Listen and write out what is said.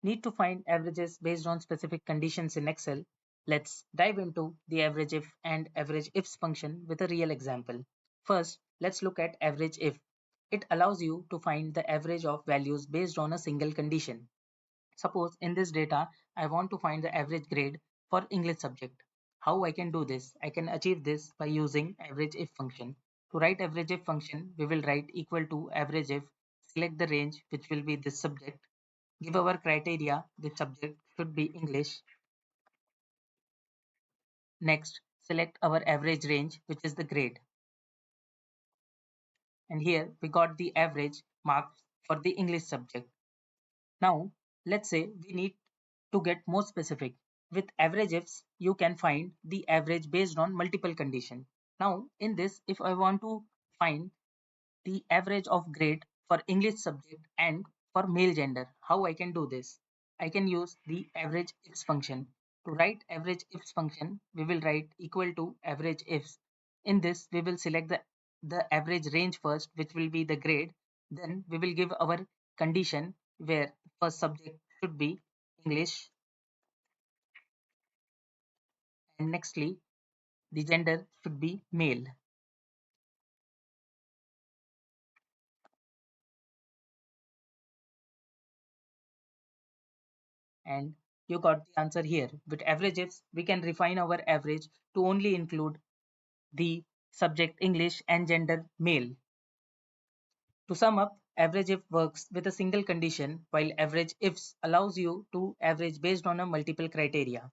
Need to find averages based on specific conditions in Excel? Let's dive into the average if and average ifs function with a real example. First, let's look at average if. It allows you to find the average of values based on a single condition. Suppose in this data, I want to find the average grade for English subject. How I can do this? I can achieve this by using average if function. To write average if function, we will write equal to average if, select the range which will be this subject, give our criteria, the subject should be English. Next, select our average range which is the grade. And here we got the average marks for the English subject. Now, let's say we need to get more specific. With average ifs, you can find the average based on multiple conditions. Now, in this, if I want to find the average of grade for English subject and for male gender, how I can do this? I can use the average ifs function. To write average ifs function, we will write equal to average ifs. In this, we will select the average range first, which will be the grade. Then we will give our condition where first subject should be English, and nextly the gender should be male. And you got the answer here. With averages, we can refine our average to only include the subject English and gender male. To sum up, average if works with a single condition, while average ifs allows you to average based on a multiple criteria.